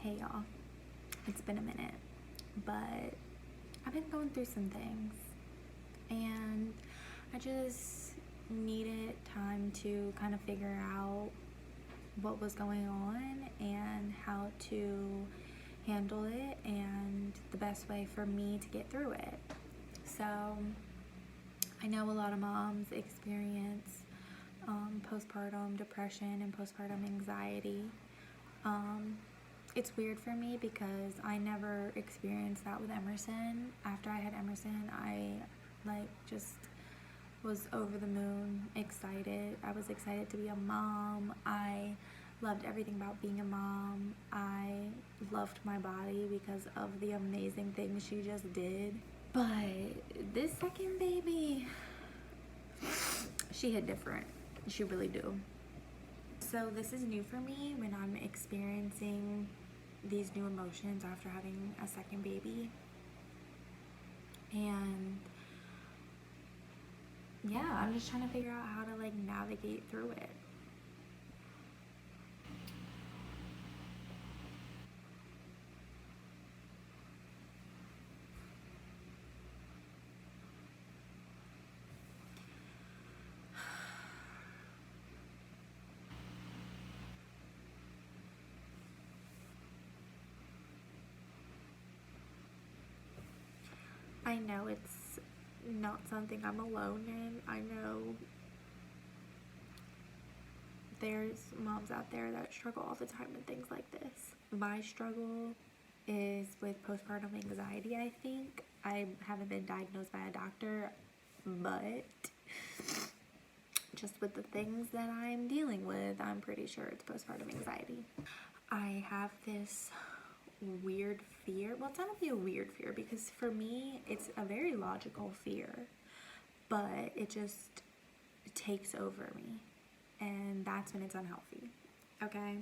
Hey y'all, it's been a minute, but I've been going through some things and I just needed time to kind of figure out what was going on and how to handle it and the best way for me to get through it. So I know a lot of moms experience postpartum depression and postpartum anxiety. It's weird for me because I never experienced that with Emerson. After I had Emerson, I just was over the moon excited. I was excited to be a mom. I loved everything about being a mom. I loved my body because of the amazing things she just did. But this second baby, she hit different. She really do. So this is new for me when I'm experiencing these new emotions after having a second baby. And yeah, I'm just trying to figure out how to navigate through it. I know it's not something I'm alone in. I know there's moms out there that struggle all the time with things like this. My struggle is with postpartum anxiety, I think. I haven't been diagnosed by a doctor, but just with the things that I'm dealing with, I'm pretty sure it's postpartum anxiety. I have this weird fear. Well, it's not really a weird fear because for me, it's a very logical fear, but it just takes over me, and that's when it's unhealthy. Okay?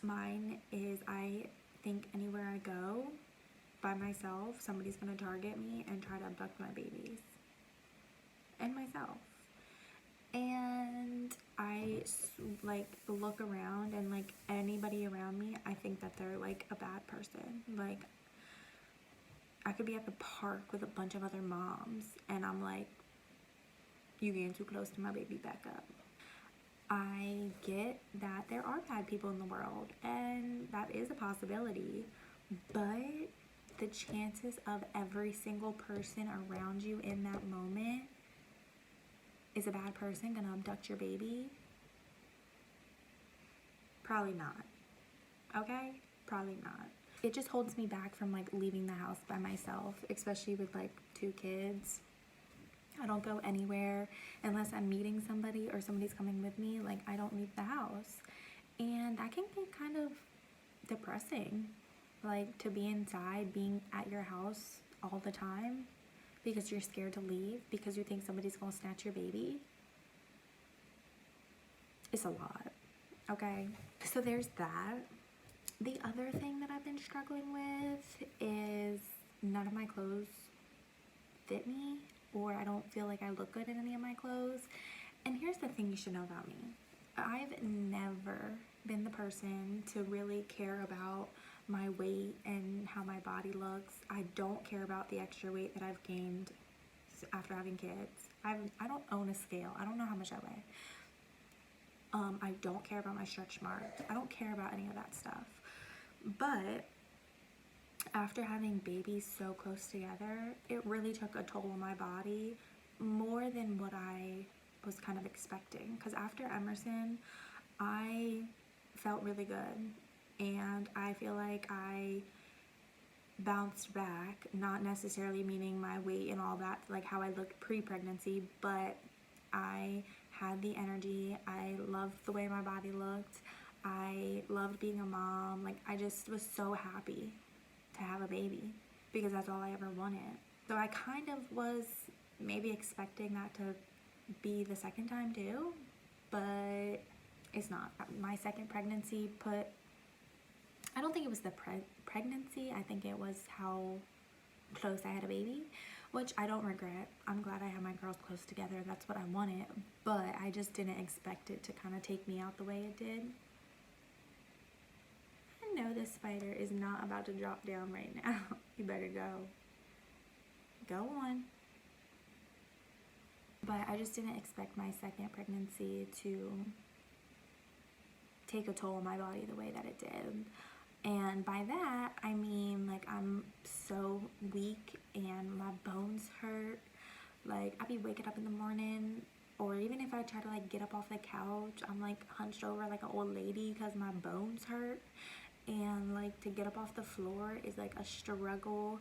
Mine is I think anywhere I go by myself, somebody's gonna target me and try to abduct my babies and myself. And I look around and anybody around me, I think that they're a bad person. I could be at the park with a bunch of other moms and I'm like, you getting too close to my baby, back up. I get that there are bad people in the world and that is a possibility, but the chances of every single person around you in that moment is a bad person gonna abduct your baby? Probably not. Okay? Probably not. It just holds me back from leaving the house by myself, especially with 2 kids. I don't go anywhere unless I'm meeting somebody or somebody's coming with me. I don't leave the house. And that can get kind of depressing. To be inside, being at your house all the time because you're scared to leave because you think somebody's gonna snatch your baby. It's a lot. Okay? So there's that. The other thing that I've been struggling with is none of my clothes fit me, or I don't feel like I look good in any of my clothes. And here's the thing you should know about me. I've never been the person to really care about my weight and how my body looks. I don't care about the extra weight that I've gained after having kids. I don't own a scale. I don't know how much I weigh. I don't care about my stretch marks. I don't care about any of that stuff. But after having babies so close together, it really took a toll on my body, more than what I was kind of expecting. Because after Emerson, I felt really good. And I feel like I bounced back, not necessarily meaning my weight and all that, how I looked pre-pregnancy, but I had the energy. I loved the way my body looked. I loved being a mom. I just was so happy to have a baby because that's all I ever wanted. So I kind of was maybe expecting that to be the second time too, but it's not. My second pregnancy I don't think it was the pregnancy, I think it was how close I had a baby, which I don't regret. I'm glad I had my girls close together. That's what I wanted, but I just didn't expect it to kind of take me out the way it did. this spider is not about to drop down right now. You better go. Go on. But I just didn't expect my second pregnancy to take a toll on my body the way that it did. And by that, I mean, like, I'm so weak and my bones hurt. Like, I'd be waking up in the morning, or even if I try to, like, get up off the couch, I'm, like, hunched over like an old lady because my bones hurt. And, like, to get up off the floor is, like, a struggle.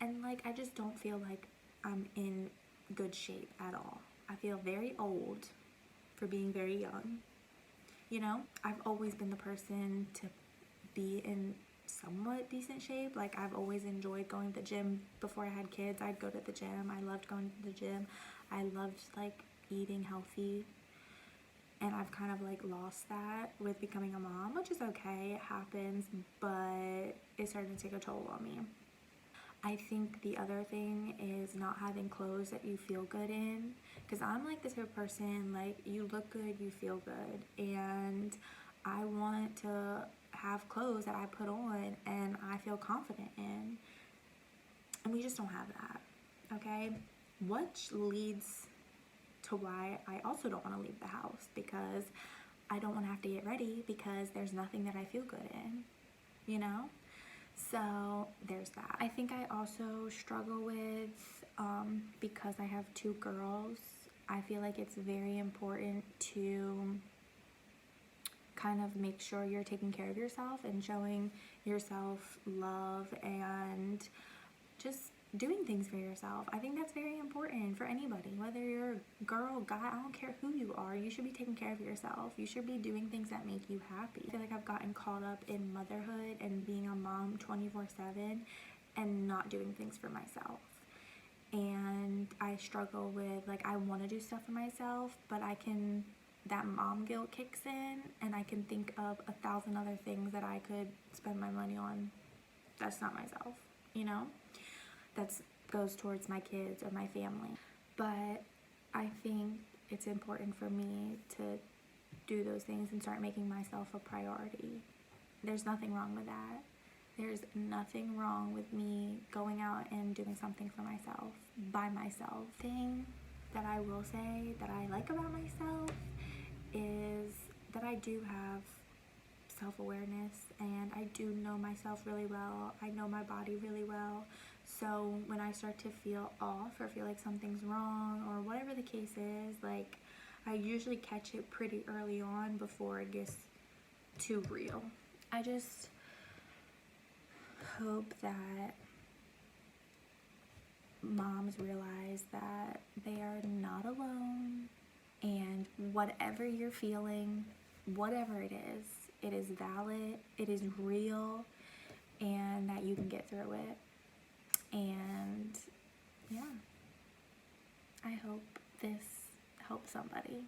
And, like, I just don't feel like I'm in good shape at all. I feel very old for being very young. You know, I've always been the person to be in somewhat decent shape. Like, I've always enjoyed going to the gym. Before I had kids, I'd go to the gym. I loved going to the gym. I loved, like, eating healthy. And I've kind of, like, lost that with becoming a mom, which is okay. It happens, but it's starting to take a toll on me. I think the other thing is not having clothes that you feel good in, because I'm like this type of person, like, you look good, you feel good, and I want to have clothes that I put on and I feel confident in, and we just don't have that, okay? Which leads to why I also don't want to leave the house, because I don't want to have to get ready because there's nothing that I feel good in, you know? So there's that. I think I also struggle with, because I have two girls, I feel like it's very important to kind of make sure you're taking care of yourself and showing yourself love and just doing things for yourself. I think that's very important for anybody, whether you're a girl, guy, I don't care who you are. You should be taking care of yourself. You should be doing things that make you happy. I feel like I've gotten caught up in motherhood and being a mom 24/7 and not doing things for myself. And I struggle with, like, I want to do stuff for myself, but that mom guilt kicks in and I can think of 1,000 other things that I could spend my money on. That's not myself, you know? That goes towards my kids or my family. But I think it's important for me to do those things and start making myself a priority. There's nothing wrong with that. There's nothing wrong with me going out and doing something for myself, by myself. The thing that I will say that I like about myself is that I do have self-awareness and I do know myself really well. I know my body really well. So when I start to feel off or feel like something's wrong or whatever the case is, like, I usually catch it pretty early on before it gets too real. I just hope that moms realize that they are not alone, and whatever you're feeling, whatever it is valid, it is real, and that you can get through it. And yeah, I hope this helps somebody.